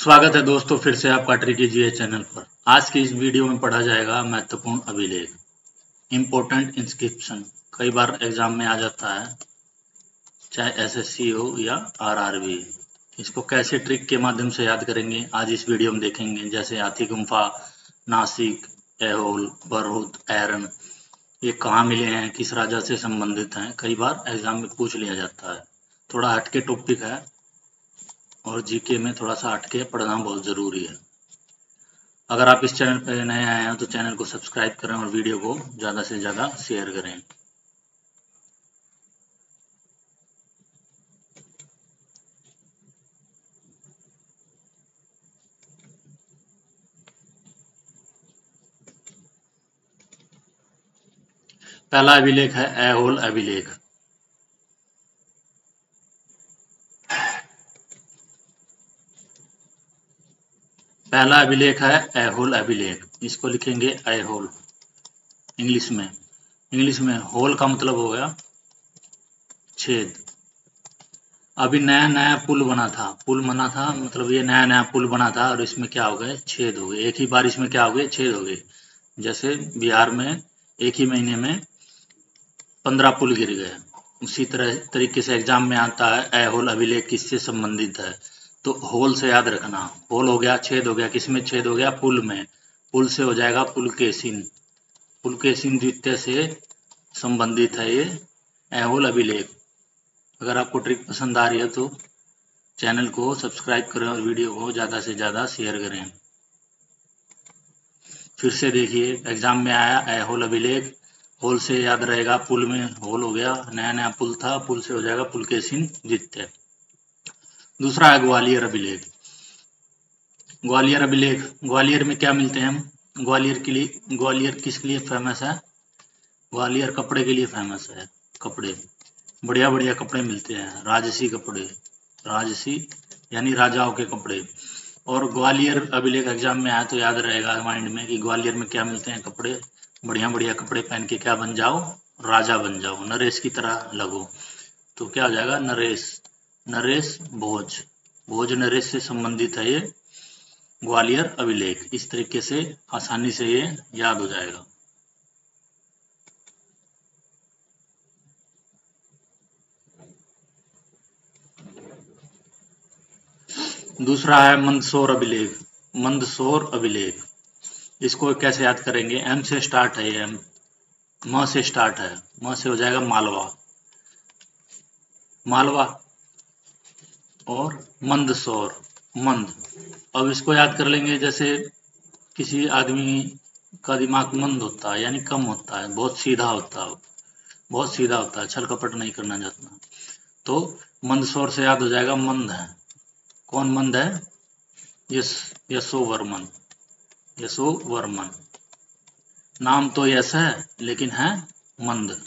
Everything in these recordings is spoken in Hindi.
स्वागत है दोस्तों, फिर से आपका ट्रिकी जीएस चैनल पर। आज की इस वीडियो में पढ़ा जाएगा महत्वपूर्ण अभिलेख, इम्पोर्टेंट इंस्क्रिप्शन। कई बार एग्जाम में आ जाता है, चाहे एसएससी हो या आरआरबी। इसको कैसे ट्रिक के माध्यम से याद करेंगे, आज इस वीडियो में देखेंगे। जैसे हाथी गुम्फा, नासिक, ऐहोल, बरहुत, ऐरन, ये कहाँ मिले हैं, किस राजा से संबंधित हैं, कई बार एग्जाम में पूछ लिया जाता है। थोड़ा हटके टॉपिक है और जीके में थोड़ा सा हटके पढ़ना बहुत जरूरी है। अगर आप इस चैनल पर नए आए हैं तो चैनल को सब्सक्राइब करें और वीडियो को ज़्यादा से ज़्यादा शेयर करें। पहला अभिलेख है ऐहोल अभिलेख। पहला अभिलेख है ऐहोल अभिलेख। इसको लिखेंगे ऐहोल इंग्लिश में। इंग्लिश में होल का मतलब हो गया छेद। अभी नया नया पुल बना था, मतलब ये नया नया पुल बना था और इसमें क्या हो गए, छेद हो गए। एक ही बार इसमें क्या हो गए, छेद हो गए। जैसे बिहार में एक ही महीने में 15 पुल गिर गए। उसी तरीके से एग्जाम में आता है ऐहोल अभिलेख किससे संबंधित है, तो होल से याद रखना। होल हो गया, छेद हो गया, किसमें छेद हो गया, पुल में। पुल से हो जाएगा पुलकेशिन। पुलकेशिन द्वितीय से संबंधित है ये ऐहोल अभिलेख। अगर आपको ट्रिक पसंद आ रही है तो चैनल को सब्सक्राइब करें और वीडियो को ज़्यादा से ज़्यादा शेयर करें। फिर से देखिए, एग्जाम में आया ऐहोल अभिलेख। होल से याद रहेगा, पुल में होल हो गया, नया नया पुल था, पुल से हो जाएगा पुलकेशिन द्वितीय। दूसरा है ग्वालियर अभिलेख। ग्वालियर अभिलेख, ग्वालियर में क्या मिलते हैं हम, ग्वालियर किसके लिए फेमस है, ग्वालियर कपड़े के लिए फेमस है। कपड़े, बढ़िया बढ़िया कपड़े मिलते हैं, राजसी कपड़े। राजसी यानी राजाओं के कपड़े। और ग्वालियर अभिलेख एग्जाम में आया तो याद रहेगा माइंड में कि ग्वालियर में क्या मिलते हैं, कपड़े। बढ़िया बढ़िया कपड़े पहन के क्या बन जाओ, राजा बन जाओ, नरेश की तरह लगो। तो क्या हो जाएगा, नरेश। नरेश भोज, भोज नरेश से संबंधित है ये ग्वालियर अभिलेख। इस तरीके से आसानी से ये याद हो जाएगा। दूसरा है मंदसौर अभिलेख। मंदसौर अभिलेख, इसको कैसे याद करेंगे, एम से स्टार्ट है ये, एम, म से स्टार्ट है, म से हो जाएगा मालवा। मालवा और मंदसौर, मंद। अब इसको याद कर लेंगे, जैसे किसी आदमी का दिमाग मंद होता है यानी कम होता है, बहुत सीधा होता है, बहुत सीधा होता है, छल कपट नहीं करना चाहता, तो मंदसौर से याद हो जाएगा मंद है। कौन मंद है, यस, यशोवर्मन। यशोवर्मन, नाम तो यश है लेकिन है मंद।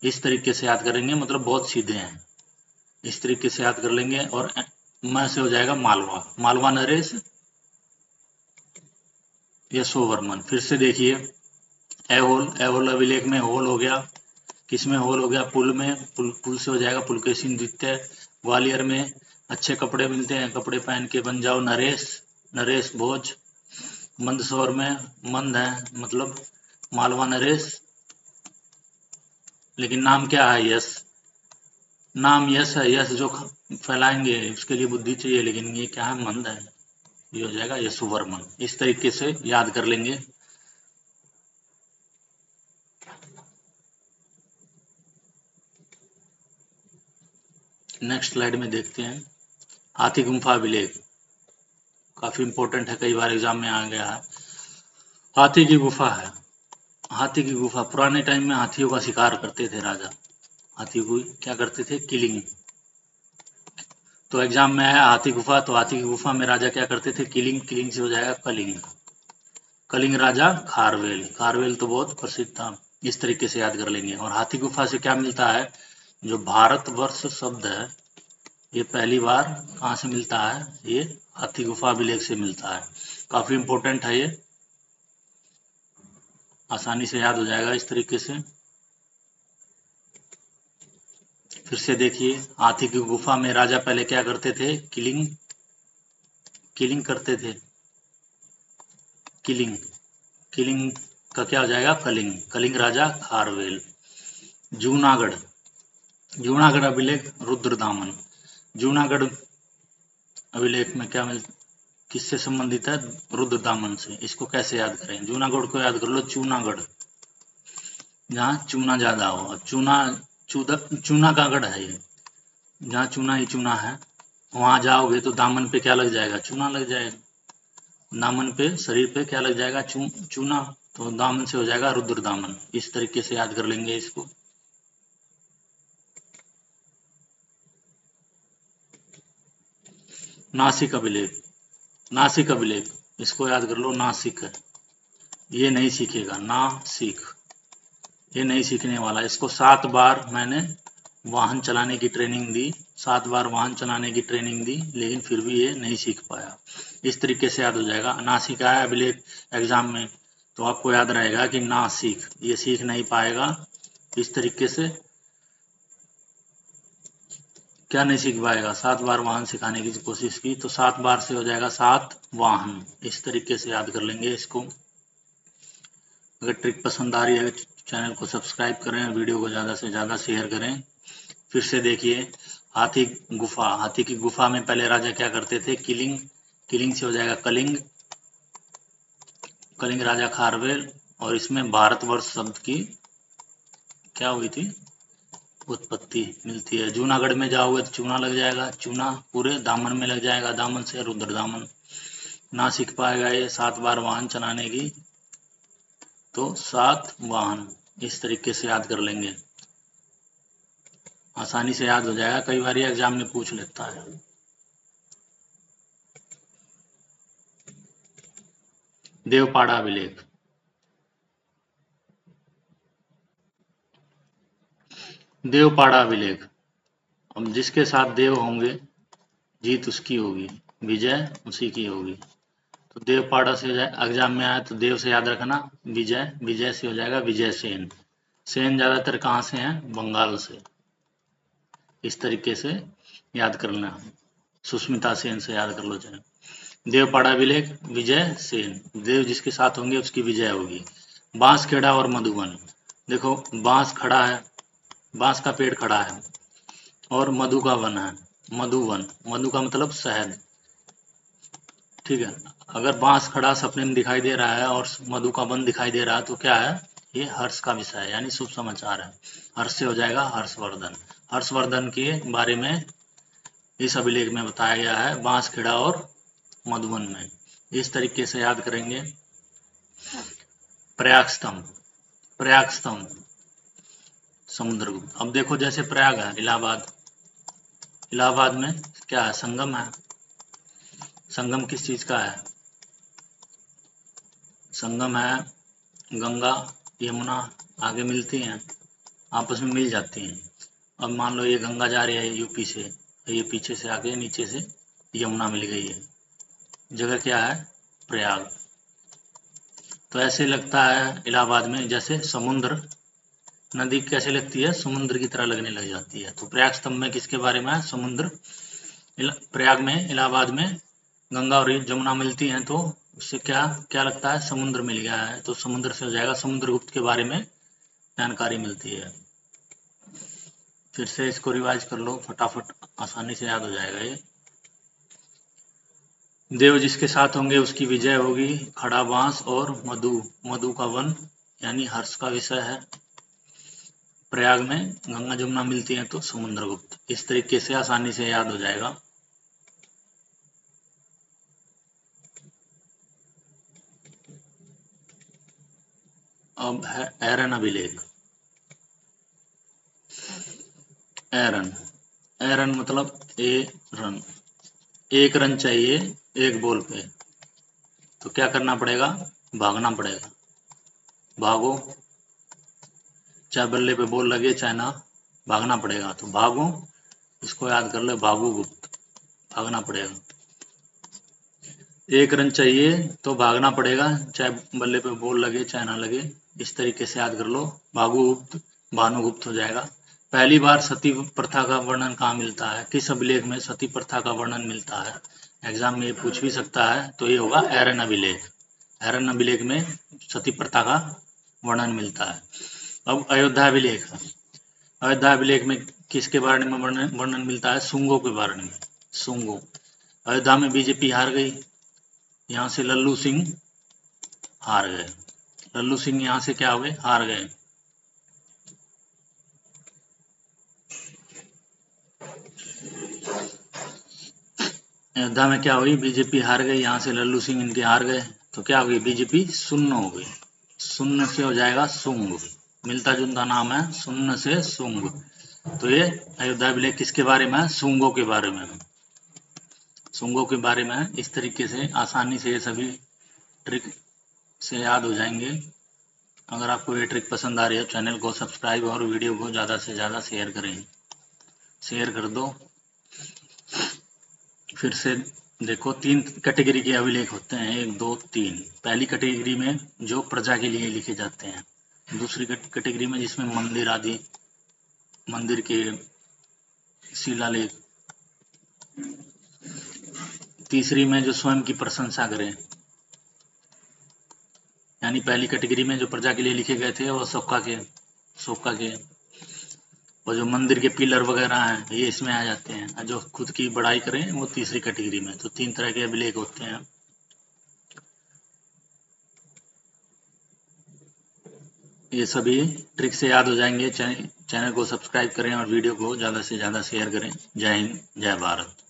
इस तरीके से याद करेंगे, मतलब बहुत सीधे हैं। इस तरीके से याद कर लेंगे। और म से हो जाएगा मालवा, मालवा नरेश, यशोवर्मन। फिर से देखिए, ऐहोल, ऐहोल अभिलेख में होल हो गया, किसमें होल हो गया, पुल में, पुल से हो जाएगा पुलकेशिन द्वितीय। ग्वालियर में अच्छे कपड़े मिलते हैं, कपड़े पहन के बन जाओ नरेश, नरेश भोज। मंदसौर में मंद है, मतलब मालवा नरेश, लेकिन नाम क्या है, यश। नाम यश है, यश जो फैलाएंगे उसके लिए बुद्धि चाहिए, लेकिन ये क्या है, मंद है। ये हो जाएगा यशोवर्मन। इस तरीके से याद कर लेंगे। नेक्स्ट स्लाइड में देखते हैं, हाथी गुम्फा अभिलेख। काफी इंपॉर्टेंट है, कई बार एग्जाम में आ गया है। हाथी की गुफा है। हाथी की गुफा, पुराने टाइम में हाथियों का शिकार करते थे राजा। हाथियों को क्या करते थे, किलिंग। तो एग्जाम में आया हाथी गुफा, तो हाथी की गुफा में राजा क्या करते थे, किलिंग। किलिंग से हो जाएगा कलिंग। कलिंग राजा खारवेल, खारवेल तो बहुत प्रसिद्ध था। इस तरीके से याद कर लेंगे। और हाथी गुफा से क्या मिलता है, जो भारतवर्ष शब्द है, ये पहली बार कहाँ से मिलता है, ये हाथी गुफा अभिलेख से मिलता है। काफी इंपॉर्टेंट है ये, आसानी से याद हो जाएगा इस तरीके से। फिर से देखिए, हाथी की गुफा में राजा पहले क्या करते थे, किलिंग किलिंग करते थे, किलिंग, किलिंग का क्या हो जाएगा, कलिंग, कलिंग राजा खारवेल। जूनागढ़, जूनागढ़ अभिलेख रुद्रदामन। जूनागढ़ अभिलेख में क्या किससे संबंधित है, रुद्रदामन से। इसको कैसे याद करें, जूनागढ़ को याद कर लो, चूनागढ़, जहाँ चूना ज्यादा हो। चूना, चूना का गढ़ है ये, जहाँ चूना ही चूना है, वहां जाओगे तो दामन पे क्या लग जाएगा, चूना लग जाएगा। दामन पे, शरीर पे क्या लग जाएगा, चूना, तो दामन से हो जाएगा रुद्रदामन। इस तरीके से याद कर लेंगे इसको। नासिक अभिलेख, नासिक अभिलेख, इसको याद कर लो, नासिक है, ये नहीं सीखेगा, नासिक, ये नहीं सीखने वाला। इसको 7 बार मैंने वाहन चलाने की ट्रेनिंग दी, 7 बार वाहन चलाने की ट्रेनिंग दी, लेकिन फिर भी ये नहीं सीख पाया। इस तरीके से याद हो जाएगा। नासिक आया अभिलेख एग्जाम में, तो आपको याद रहेगा कि नासिक, ये सीख नहीं पाएगा। इस तरीके से क्या नहीं सीख पाएगा, 7 बार वाहन सिखाने की कोशिश की, तो 7 बार से हो जाएगा 7 वाहन। इस तरीके से याद कर लेंगे इसको। अगर ट्रिक पसंद आ रही है, चैनल को सब्सक्राइब करें, वीडियो को ज़्यादा से ज़्यादा शेयर करें। फिर से देखिए, हाथी गुफा, हाथी की गुफा में पहले राजा क्या करते थे, किलिंग, किलिंग से हो जाएगा कलिंग, कलिंग राजा खारवेल। और इसमें भारतवर्ष शब्द की क्या हुई थी, उत्पत्ति मिलती है। जूनागढ़ में जाओगे तो चूना लग जाएगा, चूना पूरे दामन में लग जाएगा, दामन से रुद्रदामन। ना सीख पाएगा ये 7 बार वाहन चलाने की, तो 7 वाहन। इस तरीके से याद कर लेंगे, आसानी से याद हो जाएगा। कई बार ये एग्जाम में पूछ लेता है। देवपाड़ा अभिलेख, देवपाड़ा अभिलेख, अब जिसके साथ देव होंगे जीत उसकी होगी, विजय उसी की होगी। तो देवपाड़ा से एग्जाम में आया तो देव से याद रखना, विजय, विजय से हो जाएगा विजय सेन। सेन ज्यादातर कहाँ से हैं, बंगाल से। इस तरीके से याद करना, सुष्मिता सेन से याद कर लो चाहे। देवपाड़ा अभिलेख, विजय सेन, देव जिसके साथ होंगे उसकी विजय होगी। बांसखेड़ा और मधुबन, देखो बांस खड़ा है, बांस का पेड़ खड़ा है, और मधु का वन है, मधुवन, मधु का मतलब शहद, ठीक है। अगर बांस खड़ा सपने में दिखाई दे रहा है और मधु का वन दिखाई दे रहा है, तो क्या है, ये हर्ष का विषय है, यानी शुभ समाचार है। हर्ष से हो जाएगा हर्षवर्धन। हर्षवर्धन के बारे में इस अभिलेख में बताया गया है, बांसखेड़ा और मधुबन में। इस तरीके से याद करेंगे। प्रयाग स्तंभ, प्रयाग स्तंभ, समुद्रगुप्त। अब देखो जैसे प्रयाग है, इलाहाबाद, इलाहाबाद में क्या है, संगम है। संगम किस चीज का है, संगम है गंगा यमुना, आगे मिलती हैं, आपस में मिल जाती हैं। अब मान लो ये गंगा जा रही है यूपी से, ये पीछे से आगे नीचे से यमुना मिल गई है, जगह क्या है, प्रयाग। तो ऐसे लगता है इलाहाबाद में जैसे समुद्र, नदी कैसे लगती है, समुद्र की तरह लगने लग जाती है। तो प्रयाग स्तंभ में किसके बारे में है, समुद्र। प्रयाग में, इलाहाबाद में गंगा और जमुना मिलती हैं, तो उससे क्या क्या लगता है, समुद्र मिल गया है। तो समुद्र से हो जाएगा समुद्रगुप्त के बारे में जानकारी मिलती है। फिर से इसको रिवाइज कर लो फटाफट, आसानी से याद हो जाएगा ये। देव जिसके साथ होंगे उसकी विजय होगी, खड़ा बांस और मधु, मधु का वन, यानी हर्ष का विषय है। प्रयाग में गंगा जमुना मिलती है तो समुद्रगुप्त। इस तरीके से आसानी से याद हो जाएगा। अब है एरन अभिलेख। एरन, एरन मतलब ए रन, एक रन चाहिए एक बॉल पे, तो क्या करना पड़ेगा, भागना पड़ेगा। भागो, चाहे बल्ले पे बॉल लगे चाहे ना, भागना पड़ेगा। तो भागो, इसको याद कर ले, भागो गुप्त, भागना पड़ेगा। एक रन चाहिए तो भागना पड़ेगा, चाहे बल्ले पे बॉल लगे चाहे ना लगे। इस तरीके से याद कर लो, भागुगुप्त, भानुगुप्त हो जाएगा। पहली बार सती प्रथा का वर्णन कहाँ मिलता है, किस अभिलेख में सती प्रथा का वर्णन मिलता है, एग्जाम में पूछ भी सकता है, तो ये होगा एरन अभिलेख। एरन अभिलेख में सती प्रथा का वर्णन मिलता है। अब अयोध्या अभिलेख। अयोध्या अभिलेख में किसके बारे में वर्णन मिलता है? शुंगों के बारे में। शुंगों। अयोध्या में बीजेपी हार गई, यहाँ से लल्लू सिंह हार गए। लल्लू सिंह यहाँ से क्या हो गए? हार गए। अयोध्या में क्या हुई? बीजेपी हार गई, यहाँ से लल्लू सिंह इनके हार गए, तो क्या हो गई? बीजेपी शून्य हो गई। शून्य से हो जाएगा शुंग। मिलता जुलता नाम है, शून्य से शुंग। तो ये अयोध्या अभिलेख किसके बारे में है? शुंगों के बारे में है। शुंगों के बारे में है। इस तरीके से आसानी से ये सभी ट्रिक से याद हो जाएंगे। अगर आपको ये ट्रिक पसंद आ रही है, चैनल को सब्सक्राइब और वीडियो को ज़्यादा से ज़्यादा शेयर करें। शेयर कर दो। फिर से देखो, 3 कैटेगरी के अभिलेख होते हैं, 1, 2, 3। पहली कैटेगरी में जो प्रजा के लिए लिखे जाते हैं, दूसरी कैटेगरी में जिसमें मंदिर आदि, मंदिर के शिलालेख, तीसरी में जो स्वयं की प्रशंसा करें, यानी पहली कैटेगरी में जो प्रजा के लिए लिखे गए थे वो शोका के, और जो मंदिर के पिलर वगैरह हैं ये इसमें आ जाते हैं, और जो खुद की बड़ाई करें वो तीसरी कैटेगरी में। तो 3 तरह के अभिलेख होते हैं। ये सभी ट्रिक से याद हो जाएंगे। चैनल को सब्सक्राइब करें और वीडियो को ज़्यादा से ज़्यादा शेयर करें। जय हिंद, जय भारत।